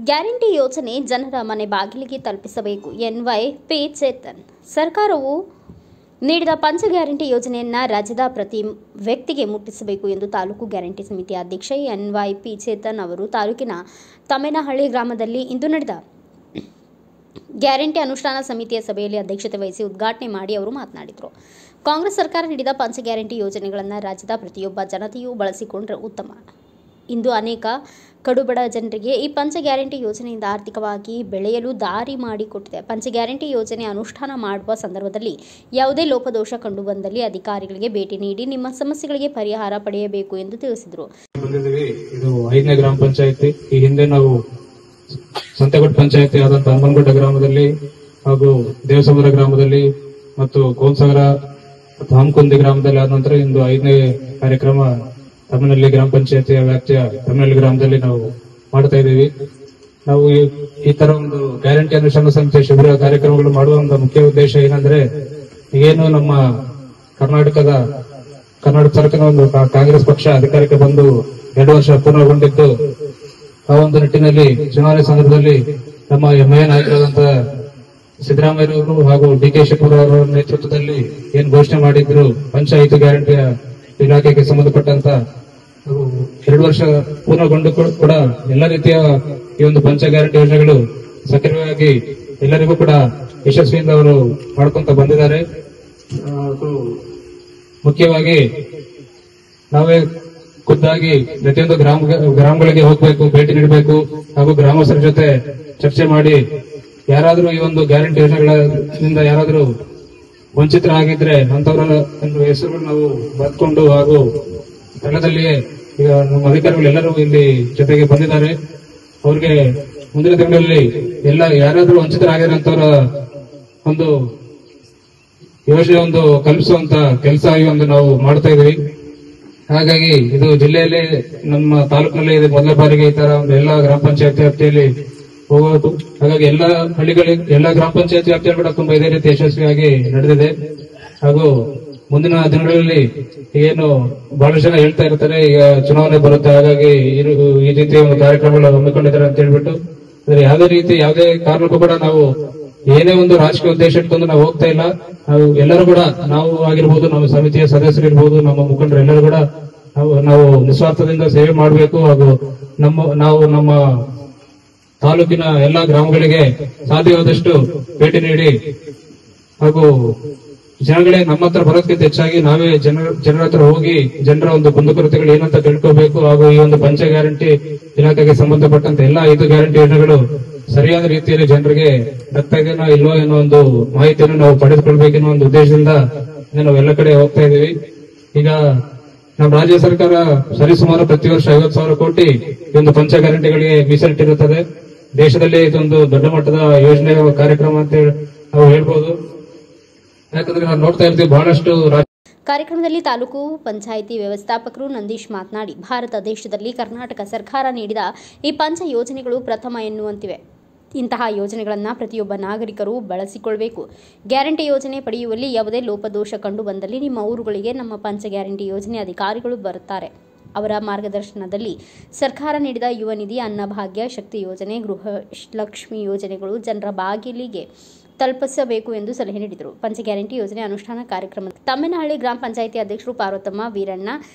Guarantee ಯೋಜನೆ ಜನರ ಮನೆ ಬಾಗಿಲಿಗೆ ತಲುಪಿಸಬೇಕು. NY P Chetan. ಸರ್ಕಾರವು ನೀಡಿದ ಪಂಚ ಗ್ಯಾರಂಟಿ ಯೋಜನೆಯನ್ನು ರಾಜ್ಯದ ಪ್ರತಿ ವ್ಯಕ್ತಿಗೆ ಮುಟ್ಟಿಸಬೇಕು ಎಂದು ತಾಲೂಕು ಗ್ಯಾರಂಟಿ ಸಮಿತಿಯ ಅಧ್ಯಕ್ಷ ಎನ್ವೈ ಪಿ ಚೇತನ್ ಅವರು ತಾಲೂಕಿನ ತಮ್ಮೇನಹಳ್ಳಿ ಗ್ರಾಮದಲ್ಲಿ ಇಂದು ನಡೆದ ಗ್ಯಾರಂಟಿ ಅನುಷ್ಠಾನ ಸಮಿತಿಯ ಸಭೆಯಲ್ಲಿ ಅಧ್ಯಕ್ಷತೆ ವಹಿಸಿ ಉದ್ಘಾಟನೆ ಮಾಡಿ ಅವರು ಮಾತನಾಡಿದರು. ಕಾಂಗ್ರೆಸ್ ಸರ್ಕಾರ ನೀಡಿದ ಪಂಚ ಗ್ಯಾರಂಟಿ ಯೋಜನೆಗಳನ್ನು ರಾಜ್ಯದ ಪ್ರತಿಯೊಬ್ಬ ಜನತೆಯೂ ಬಳಸಿಕೊಂಡರೆ ಉತ್ತಮ. ಇಂದು ಅನೇಕ ಕಡುಬಡ ಜನರಿಗೆ ಈ ಪಂಚ ಗ್ಯಾರಂಟಿ ಯೋಜನೆಯಿಂದ ಆರ್ಥಿಕವಾಗಿ ಬೆಳೆಯಲು ದಾರಿ ಮಾಡಿಕೊಟ್ಟಿದೆ. ಪಂಚ ಗ್ಯಾರಂಟಿ ಯೋಜನೆ ಅನುಷ್ಠಾನ ಮಾಡುವ ಸಂದರ್ಭದಲ್ಲಿ ಯಾವುದೇ ಲೋಪದೋಷ ಕಂಡುಬಂದಲ್ಲಿ ಅಧಿಕಾರಿಗಳಿಗೆ ಭೇಟಿ ನೀಡಿ ನಿಮ್ಮ ಸಮಸ್ಯೆಗಳಿಗೆ ಪರಿಹಾರ ಪಡೆಯಬೇಕು ಎಂದು ತಿಳಿಸಿದರು. ಇದು 5ನೇ ಗ್ರಾಮ ಪಂಚಾಯತಿ. ಈ ಹಿಂದೆ ನಾವು ಸಂತೆಗುಡ್ಡ ಪಂಚಾಯತಿ ಆದಂತಹ ಅಮ್ಮನಗುಡ್ಡ ಗ್ರಾಮದಲ್ಲಿ ಹಾಗೂ ದೇವಸಮುದ್ರ ಗ್ರಾಮದಲ್ಲಿ ಮತ್ತು ಕೋನ್ಸಾಗರ ಹಾಮಕುಂದಿ ಗ್ರಾಮದಲ್ಲಿ ಆದ ನಂತರ ಇಂದು 5ನೇ ಕಾರ್ಯಕ್ರಮ ತಮ್ಮನಹಳ್ಳಿ ಗ್ರಾಮ ಪಂಚಾಯತಿಯ ವ್ಯಾಪ್ತಿಯ ತಮ್ಮನಹಳ್ಳಿ ಗ್ರಾಮದಲ್ಲಿ ನಾವು ಮಾಡ್ತಾ ಇದ್ದೀವಿ. ನಾವು ಈ ತರ ಒಂದು ಗ್ಯಾರಂಟಿ ಅನುಷ್ಠಾನ ಸಮಿತಿ ಶಿಬಿರ ಕಾರ್ಯಕ್ರಮಗಳು ಮಾಡುವ ಒಂದು ಮುಖ್ಯ ಉದ್ದೇಶ ಏನಂದ್ರೆ, ಏನು ನಮ್ಮ ಕರ್ನಾಟಕ ಸರ್ಕಾರ ಒಂದು ಕಾಂಗ್ರೆಸ್ ಪಕ್ಷ ಅಧಿಕಾರಕ್ಕೆ ಬಂದು 2 ವರ್ಷ ಪೂರ್ಣಗೊಂಡಿದ್ದು, ಆ ಒಂದು ನಿಟ್ಟಿನಲ್ಲಿ ಚುನಾವಣೆ ಸಂದರ್ಭದಲ್ಲಿ ನಮ್ಮ ಹೆಮ್ಮೆಯ ನಾಯಕರಾದಂತಹ ಸಿದ್ದರಾಮಯ್ಯರವರು ಹಾಗೂ ಡಿ.ಕೆ. ಶಿವಕುಮಾರ್ ಅವರ ನೇತೃತ್ವದಲ್ಲಿ ಏನ್ ಘೋಷಣೆ ಮಾಡಿದ್ರು, ಪಂಚಾಯತ್ ಗ್ಯಾರಂಟಿಯ ಇಲಾಖೆಗೆ ಸಂಬಂಧಪಟ್ಟಂತ 2 ವರ್ಷ ಪೂರ್ಣಗೊಂಡು ಕೂಡ ಎಲ್ಲ ರೀತಿಯ ಈ ಒಂದು ಪಂಚ ಗ್ಯಾರಂಟಿ ಯೋಜನೆಗಳು ಸಕ್ರಿಯವಾಗಿ ಎಲ್ಲರಿಗೂ ಕೂಡ ಯಶಸ್ವಿಯಿಂದ ಅವರು ಮಾಡ್ಕೊಂತ ಬಂದಿದ್ದಾರೆ. ಮುಖ್ಯವಾಗಿ ನಾವೇ ಖುದ್ದಾಗಿ ಪ್ರತಿಯೊಂದು ಗ್ರಾಮಗಳಿಗೆ ಹೋಗ್ಬೇಕು, ಭೇಟಿ ನೀಡಬೇಕು ಹಾಗೂ ಗ್ರಾಮಸ್ಥರ ಜೊತೆ ಚರ್ಚೆ ಮಾಡಿ ಯಾರಾದ್ರೂ ಈ ಒಂದು ಗ್ಯಾರಂಟಿ ಯೋಜನೆಗಳಿಂದ ಯಾರಾದ್ರೂ ವಂಚಿತರಾಗಿದ್ರೆ ಅಂತವರ ಒಂದು ಹೆಸರು ನಾವು ಬರ್ಕೊಂಡು ಹಾಗೂ ಸ್ಥಳದಲ್ಲಿಯೇ ಈಗ ನಮ್ಮ ಅಧಿಕಾರಿಗಳು ಎಲ್ಲರೂ ಇಲ್ಲಿ ಜೊತೆಗೆ ಬಂದಿದ್ದಾರೆ. ಅವ್ರಿಗೆ ಮುಂದಿನ ದಿನಗಳಲ್ಲಿ ಯಾರಾದ್ರೂ ವಂಚಿತರಾಗಿರೋಂತವರ ಒಂದು ಯೋಜನೆ ಒಂದು ಕಲ್ಪಿಸುವಂತ ಕೆಲಸ ಒಂದು ನಾವು ಮಾಡ್ತಾ ಇದೀವಿ. ಹಾಗಾಗಿ ಇದು ಜಿಲ್ಲೆಯಲ್ಲಿ ನಮ್ಮ ತಾಲೂಕಿನಲ್ಲಿ ಇದು ಮೊದಲ ಬಾರಿಗೆ ಈ ತರ ಒಂದು ಎಲ್ಲಾ ಗ್ರಾಮ ಪಂಚಾಯತಿ ವ್ಯಾಪ್ತಿಯಲ್ಲಿ ಹೋಗೋದು. ಹಾಗಾಗಿ ಎಲ್ಲಾ ಗ್ರಾಮ ಪಂಚಾಯತಿ ವ್ಯಾಪ್ತಿಯಲ್ಲಿ ಕೂಡ ತುಂಬಾ ಇದೇ ರೀತಿ ಯಶಸ್ವಿಯಾಗಿ ನಡೆದಿದೆ. ಹಾಗೂ ಮುಂದಿನ ದಿನಗಳಲ್ಲಿ ಏನು ಬಹಳಷ್ಟು ಜನ ಹೇಳ್ತಾ ಇರ್ತಾರೆ, ಈಗ ಚುನಾವಣೆ ಬರುತ್ತೆ, ಹಾಗಾಗಿ ಈ ರೀತಿಯ ಒಂದು ಕಾರ್ಯಕ್ರಮಗಳು ಹಮ್ಮಿಕೊಂಡಿದ್ದಾರೆ ಅಂತ ಹೇಳ್ಬಿಟ್ಟು, ಯಾವುದೇ ಕಾರಣಕ್ಕೂ ಕೂಡ ನಾವು ಏನೇ ಒಂದು ರಾಜಕೀಯ ಉದ್ದೇಶ ಇಟ್ಕೊಂಡು ನಾವು ಹೋಗ್ತಾ ಇಲ್ಲ. ನಾವು ಎಲ್ಲರೂ ಕೂಡ, ನಾವು ಆಗಿರ್ಬೋದು, ನಮ್ಮ ಸಮಿತಿಯ ಸದಸ್ಯರು ಇರ್ಬೋದು, ನಮ್ಮ ಮುಖಂಡರು ಎಲ್ಲರೂ ಕೂಡ ನಾವು ನಿಸ್ವಾರ್ಥದಿಂದ ಸೇವೆ ಮಾಡಬೇಕು. ಹಾಗೂ ನಮ್ಮ ತಾಲೂಕಿನ ಎಲ್ಲಾ ಗ್ರಾಮಗಳಿಗೆ ಸಾಧ್ಯವಾದಷ್ಟು ಭೇಟಿ ನೀಡಿ ಹಾಗೂ ಜನಗಳೇ ನಮ್ಮ ಹತ್ರ ಬರೋದಕ್ಕಿಂತ ಹೆಚ್ಚಾಗಿ ನಾವೇ ಜನರ ಹತ್ರ ಹೋಗಿ ಜನರ ಒಂದು ಕುಂದುಕೊರತೆಗಳು ಏನಂತ ತಿಳ್ಕೋಬೇಕು. ಹಾಗೂ ಈ ಒಂದು ಪಂಚ ಗ್ಯಾರಂಟಿ ಇಲಾಖೆಗೆ ಸಂಬಂಧಪಟ್ಟಂತ ಎಲ್ಲಾ 5 ಗ್ಯಾರಂಟಿ ಯೋಜನೆಗಳು ಸರಿಯಾದ ರೀತಿಯಲ್ಲಿ ಜನರಿಗೆ ಆಗ್ತಾ ಇದೆಯೋ ಇಲ್ವೋ ಅನ್ನೋ ಒಂದು ಮಾಹಿತಿಯನ್ನು ನಾವು ಪಡೆದುಕೊಳ್ಬೇಕೆನ್ನೋ ಒಂದು ಉದ್ದೇಶದಿಂದ ನಾವು ಎಲ್ಲ ಕಡೆ ಹೋಗ್ತಾ ಇದೀವಿ. ಈಗ ನಮ್ಮ ರಾಜ್ಯ ಸರ್ಕಾರ ಸರಿಸುಮಾರು ಪ್ರತಿ ವರ್ಷ 50,000 ಕೋಟಿ ಈ ಒಂದು ಪಂಚ ಗ್ಯಾರಂಟಿಗಳಿಗೆ ಮೀಸಲಿಟ್ಟಿರುತ್ತದೆ. ದೇಶದಲ್ಲಿ ಇದೊಂದು ದೊಡ್ಡ ಮಟ್ಟದ ಯೋಜನೆ ಕಾರ್ಯಕ್ರಮ ಅಂತ ನಾವು ಹೇಳ್ಬೋದು. ಯಾಕಂದ್ರೆ ನಾವು ನೋಡ್ತಾ ಇರ್ತೀವಿ ಬಹಳಷ್ಟು. ಕಾರ್ಯಕ್ರಮದಲ್ಲಿ ತಾಲೂಕು ಪಂಚಾಯಿತಿ ವ್ಯವಸ್ಥಾಪಕರು ನಂದೀಶ್ ಮಾತನಾಡಿ, ಭಾರತ ದೇಶದಲ್ಲಿ ಕರ್ನಾಟಕ ಸರ್ಕಾರ ನೀಡಿದ ಈ ಪಂಚ ಯೋಜನೆಗಳು ಪ್ರಥಮ ಎನ್ನುವಂತಿವೆ. ಇಂತಹ ಯೋಜನೆಗಳನ್ನು ಪ್ರತಿಯೊಬ್ಬ ನಾಗರಿಕರು ಬಳಸಿಕೊಳ್ಳಬೇಕು. ಗ್ಯಾರಂಟಿ ಯೋಜನೆ ಪಡೆಯುವಲ್ಲಿ ಯಾವುದೇ ಲೋಪದೋಷ ಕಂಡು ಬಂದಲ್ಲಿ ನಿಮ್ಮ ಊರುಗಳಿಗೆ ನಮ್ಮ ಪಂಚ ಗ್ಯಾರಂಟಿ ಯೋಜನೆ ಅಧಿಕಾರಿಗಳು ಬರುತ್ತಾರೆ. ಅವರ ಮಾರ್ಗದರ್ಶನದಲ್ಲಿ ಸರ್ಕಾರ ನೀಡಿದ ಯುವ ನಿಧಿ, ಅನ್ನಭಾಗ್ಯ, ಶಕ್ತಿ ಯೋಜನೆ, ಗೃಹಲಕ್ಷ್ಮಿ ಯೋಜನೆಗಳು ಜನರ ಬಾಗಿಲಿಗೆ ತಲುಪಿಸಬೇಕು ಎಂದು ಸಲಹೆ ನೀಡಿದರು. ಪಂಚ ಗ್ಯಾರಂಟಿ ಯೋಜನೆ ಅನುಷ್ಠಾನ ಕಾರ್ಯಕ್ರಮ ತಮ್ಮೇನಹಳ್ಳಿ ಗ್ರಾಮ ಪಂಚಾಯಿತಿ ಅಧ್ಯಕ್ಷರು ಪಾರ್ವತಮ್ಮ ವೀರಣ್ಣ,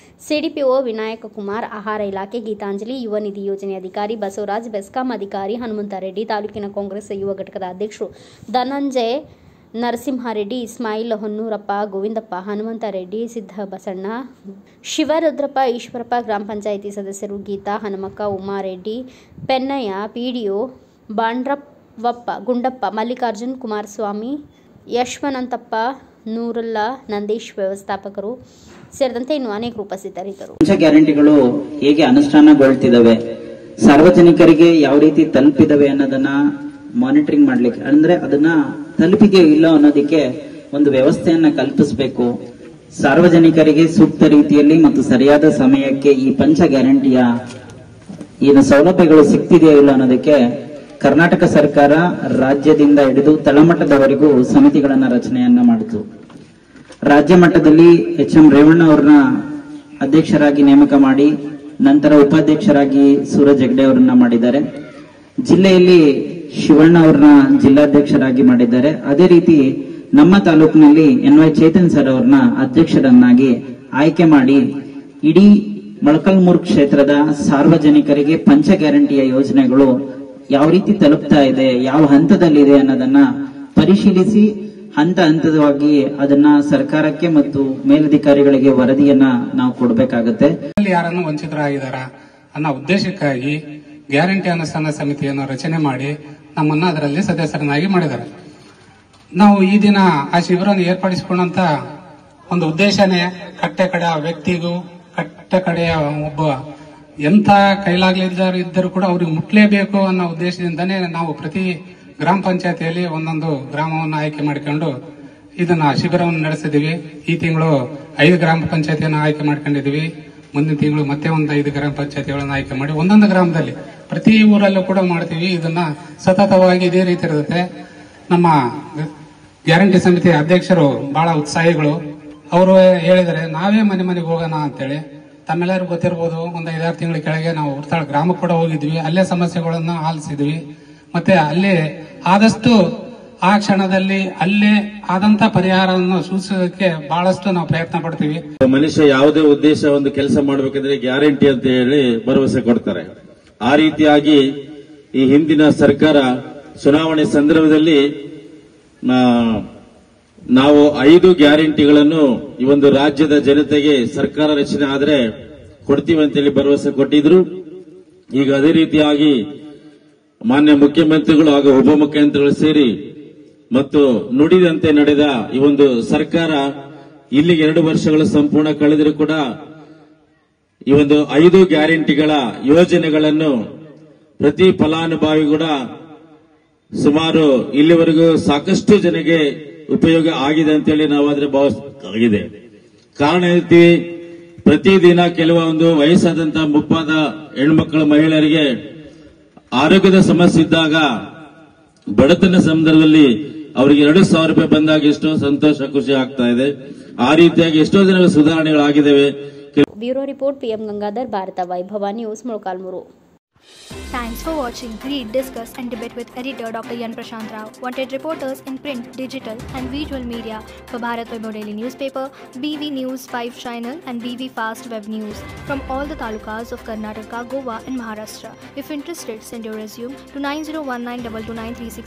ಸಿಡಿಪಿಒ ವಿನಾಯಕ ಕುಮಾರ್, ಆಹಾರ ಇಲಾಖೆ ಗೀತಾಂಜಲಿ, ಯುವ ನಿಧಿ ಯೋಜನೆ ಅಧಿಕಾರಿ ಬಸವರಾಜ್, ಬೆಸ್ಕಾಂ ಅಧಿಕಾರಿ ಹನುಮಂತರೆಡ್ಡಿ, ತಾಲೂಕಿನ ಕಾಂಗ್ರೆಸ್ ಯುವ ಘಟಕದ ಅಧ್ಯಕ್ಷರು ಧನಂಜಯ ನರಸಿಂಹಾರೆಡ್ಡಿ, ಇಸ್ಮಾಯಿಲ್ ಹೊನ್ನೂರಪ್ಪ, ಗೋವಿಂದಪ್ಪ, ಹನುಮಂತರೆಡ್ಡಿ, ಸಿದ್ಧ ಬಸಣ್ಣ, ಶಿವರುದ್ರಪ್ಪ, ಈಶ್ವರಪ್ಪ, ಗ್ರಾಮ ಪಂಚಾಯಿತಿ ಸದಸ್ಯರು ಗೀತಾ, ಹನುಮಕ್ಕ, ಉಮಾರೆಡ್ಡಿ, ಪೆನ್ನಯ್ಯ, ಪಿಡಿಒ ಬಾಂಡ್ರವಪ್ಪ, ಗುಂಡಪ್ಪ, ಮಲ್ಲಿಕಾರ್ಜುನ್, ಕುಮಾರಸ್ವಾಮಿ, ಯಶವಂತಪ್ಪ, ನೂರುಲ್ಲಾ, ನಂದೀಶ್ ವ್ಯವಸ್ಥಾಪಕರು ಸೇರಿದಂತೆ ಇನ್ನು ಅನೇಕರು ಉಪಸ್ಥಿತರಿದ್ದರು. ಪಂಚ ಗ್ಯಾರಂಟಿಗಳು ಹೇಗೆ ಅನುಷ್ಠಾನಗೊಳ್ತಿದ್ದಾವೆ, ಸಾರ್ವಜನಿಕರಿಗೆ ಯಾವ ರೀತಿ ತಲುಪಿದವೆ ಅನ್ನೋದನ್ನ ಮಾನಿಟರಿಂಗ್ ಮಾಡ್ಲಿಕ್ಕೆ, ಅಂದ್ರೆ ಅದನ್ನ ತಲುಪಿಗೆ ಇಲ್ಲ ಅನ್ನೋದಕ್ಕೆ ಒಂದು ವ್ಯವಸ್ಥೆಯನ್ನ ಕಲ್ಪಿಸಬೇಕು. ಸಾರ್ವಜನಿಕರಿಗೆ ಸೂಕ್ತ ರೀತಿಯಲ್ಲಿ ಮತ್ತು ಸರಿಯಾದ ಸಮಯಕ್ಕೆ ಈ ಪಂಚ ಗ್ಯಾರಂಟಿಯ ಏನು ಸೌಲಭ್ಯಗಳು ಸಿಗ್ತಿದೆಯೋ ಇಲ್ಲ ಅನ್ನೋದಕ್ಕೆ ಕರ್ನಾಟಕ ಸರ್ಕಾರ ರಾಜ್ಯದಿಂದ ಹಿಡಿದು ತಳಮಟ್ಟದವರೆಗೂ ಸಮಿತಿಗಳನ್ನ ರಚನೆಯನ್ನ ಮಾಡಿತು. ರಾಜ್ಯ ಮಟ್ಟದಲ್ಲಿ ಎಚ್.ಎಂ. ರೇವಣ್ಣ ಅವರನ್ನ ಅಧ್ಯಕ್ಷರಾಗಿ ನೇಮಕ ಮಾಡಿ ನಂತರ ಉಪಾಧ್ಯಕ್ಷರಾಗಿ ಸೂರಜ್ ಹೆಗ್ಡೆ ಅವರನ್ನ ಮಾಡಿದ್ದಾರೆ. ಜಿಲ್ಲೆಯಲ್ಲಿ ಶಿವಣ್ಣ ಅವ್ರನ್ನ ಜಿಲ್ಲಾಧ್ಯಕ್ಷರಾಗಿ ಮಾಡಿದ್ದಾರೆ. ಅದೇ ರೀತಿ ನಮ್ಮ ತಾಲೂಕಿನಲ್ಲಿ NY ಚೇತನ್ ಸರ್ ಅವ್ರನ್ನ ಅಧ್ಯಕ್ಷರನ್ನಾಗಿ ಆಯ್ಕೆ ಮಾಡಿ ಇಡೀ ಮೊಳಕಾಲ್ಮೂರು ಕ್ಷೇತ್ರದ ಸಾರ್ವಜನಿಕರಿಗೆ ಪಂಚ ಗ್ಯಾರಂಟಿಯ ಯೋಜನೆಗಳು ಯಾವ ರೀತಿ ತಲುಪ್ತಾ ಇದೆ, ಯಾವ ಹಂತದಲ್ಲಿದೆ ಅನ್ನೋದನ್ನ ಪರಿಶೀಲಿಸಿ ಹಂತ ಹಂತವಾಗಿ ಅದನ್ನ ಸರ್ಕಾರಕ್ಕೆ ಮತ್ತು ಮೇಲಧಿಕಾರಿಗಳಿಗೆ ವರದಿಯನ್ನ ನಾವು ಕೊಡಬೇಕಾಗತ್ತೆ. ಯಾರನ್ನು ವಂಚಿತರಾಗಿದ್ದಾರ ಅನ್ನೋ ಉದ್ದೇಶಕ್ಕಾಗಿ ಗ್ಯಾರಂಟಿ ಅನುಷ್ಠಾನ ಸಮಿತಿಯನ್ನು ರಚನೆ ಮಾಡಿ ನಮ್ಮನ್ನ ಅದರಲ್ಲಿ ಸದಸ್ಯರನ್ನಾಗಿ ಮಾಡಿದ್ದಾರೆ. ನಾವು ಈ ದಿನ ಆ ಶಿಬಿರವನ್ನು ಏರ್ಪಡಿಸಿಕೊಂಡಂತ ಒಂದು ಉದ್ದೇಶನೇ ಕಟ್ಟೆ ಕಡೆ ವ್ಯಕ್ತಿಗೂ ಕಟ್ಟೆ ಕಡೆಯ ಒಬ್ಬ ಎಂಥ ಕೈಲಾಗಲಿದ್ದರೂ ಕೂಡ ಅವ್ರಿಗೆ ಮುಟ್ಲೇಬೇಕು ಅನ್ನೋ ಉದ್ದೇಶದಿಂದನೇ ನಾವು ಪ್ರತಿ ಗ್ರಾಮ ಪಂಚಾಯತಿಯಲ್ಲಿ ಒಂದೊಂದು ಗ್ರಾಮವನ್ನು ಆಯ್ಕೆ ಮಾಡಿಕೊಂಡು ಇದನ್ನ ಶಿಬಿರವನ್ನು ನಡೆಸಿದೀವಿ. ಈ ತಿಂಗಳು 5 ಗ್ರಾಮ ಪಂಚಾಯತಿಯನ್ನು ಆಯ್ಕೆ ಮಾಡ್ಕೊಂಡಿದೀವಿ. ಮುಂದಿನ ತಿಂಗಳು ಮತ್ತೆ ಒಂದು 5 ಗ್ರಾಮ ಪಂಚಾಯತಿಗಳನ್ನು ಆಯ್ಕೆ ಮಾಡಿ ಒಂದೊಂದು ಗ್ರಾಮದಲ್ಲಿ ಪ್ರತಿ ಊರಲ್ಲೂ ಕೂಡ ಮಾಡ್ತೀವಿ. ಇದನ್ನ ಸತತವಾಗಿ ಇದೇ ರೀತಿ ಇರುತ್ತೆ. ನಮ್ಮ ಗ್ಯಾರಂಟಿ ಸಮಿತಿ ಅಧ್ಯಕ್ಷರು ಬಹಳ ಉತ್ಸಾಹಿಗಳು. ಅವರು ಹೇಳಿದರೆ ನಾವೇ ಮನೆ ಮನೆಗೆ ಹೋಗೋಣ ಅಂತೇಳಿ. ತಮ್ಮೆಲ್ಲರಿಗೂ ಗೊತ್ತಿರಬಹುದು, ಒಂದು 5-6 ತಿಂಗಳ ಕೆಳಗೆ ನಾವು ಉರ್ತಾಳ ಗ್ರಾಮಕ್ಕೆ ಕೂಡ ಹೋಗಿದ್ವಿ. ಅಲ್ಲೇ ಸಮಸ್ಯೆಗಳನ್ನು ಆಲಿಸಿದ್ವಿ. ಮತ್ತೆ ಅಲ್ಲಿ ಆದಷ್ಟು ಆ ಕ್ಷಣದಲ್ಲಿ ಅಲ್ಲೇ ಆದಂತ ಪರಿಹಾರವನ್ನು ಸೂಚಿಸೋದಕ್ಕೆ ಬಹಳಷ್ಟು ನಾವು ಪ್ರಯತ್ನ ಪಡ್ತೀವಿ. ಮನುಷ್ಯ ಯಾವುದೇ ಉದ್ದೇಶ ಒಂದು ಕೆಲಸ ಮಾಡಬೇಕಂದ್ರೆ ಗ್ಯಾರಂಟಿ ಅಂತ ಹೇಳಿ ಭರವಸೆ ಕೊಡ್ತಾರೆ. ಆ ರೀತಿಯಾಗಿ ಈ ಹಿಂದಿನ ಸರ್ಕಾರ ಚುನಾವಣೆ ಸಂದರ್ಭದಲ್ಲಿ ನಾವು 5 ಗ್ಯಾರಂಟಿಗಳನ್ನು ಈ ಒಂದು ರಾಜ್ಯದ ಜನತೆಗೆ ಸರ್ಕಾರ ರಚನೆ ಆದರೆ ಕೊಡ್ತೀವಿ ಅಂತೇಳಿ ಭರವಸೆ ಕೊಟ್ಟಿದ್ರು. ಈಗ ಅದೇ ರೀತಿಯಾಗಿ ಮಾನ್ಯ ಮುಖ್ಯಮಂತ್ರಿಗಳು ಹಾಗೂ ಉಪಮುಖ್ಯಮಂತ್ರಿಗಳು ಸೇರಿ ಮತ್ತು ನುಡಿದಂತೆ ನಡೆದ ಈ ಒಂದು ಸರ್ಕಾರ ಇಲ್ಲಿಗೆ 2 ವರ್ಷಗಳು ಸಂಪೂರ್ಣ ಕಳೆದರೂ ಕೂಡ ಈ ಒಂದು 5 ಗ್ಯಾರಂಟಿಗಳ ಯೋಜನೆಗಳನ್ನು ಪ್ರತಿ ಫಲಾನುಭವಿ ಕೂಡ ಸುಮಾರು ಇಲ್ಲಿವರೆಗೂ ಸಾಕಷ್ಟು ಜನಗೆ ಉಪಯೋಗ ಆಗಿದೆ ಅಂತೇಳಿ ನಾವು ಆದ್ರೆ ಭಾವಿಸಲಾಗಿದೆ. ಕಾರಣ ಹೇಳ್ತೀವಿ, ಪ್ರತಿದಿನ ಕೆಲವೊಂದು ವಯಸ್ಸಾದಂತಹ ಮುಪ್ಪಾದ ಹೆಣ್ಮಕ್ಕಳ ಮಹಿಳೆಯರಿಗೆ ಆರೋಗ್ಯದ ಸಮಸ್ಯೆ ಇದ್ದಾಗ ಬಡತನ ಸಂದರ್ಭದಲ್ಲಿ ಅವರಿಗೆ 2,000 ರೂಪಾಯಿ ಬಂದಾಗ ಎಷ್ಟೋ ಸಂತೋಷ ಖುಷಿ ಆಗ್ತಾ ಇದೆ. ಆ ರೀತಿಯಾಗಿ ಎಷ್ಟೋ ಜನಗಳ ಸುಧಾರಣೆಗಳಾಗಿದ್ದಾವೆ. Bureau report PM Gangadhar, Bharata Vaibhava news, Molakalmuru. Thanks for watching. Read, discuss and debate with editor Dr. Yan Prashant Rao. Wanted reporters in print, digital and visual media for Bharat Vaibhav Daily Newspaper, BV News 5 Channel and BV Fast Web News from all the talukas of Karnataka, Goa and Maharashtra. If interested, send your resume to 9019229369.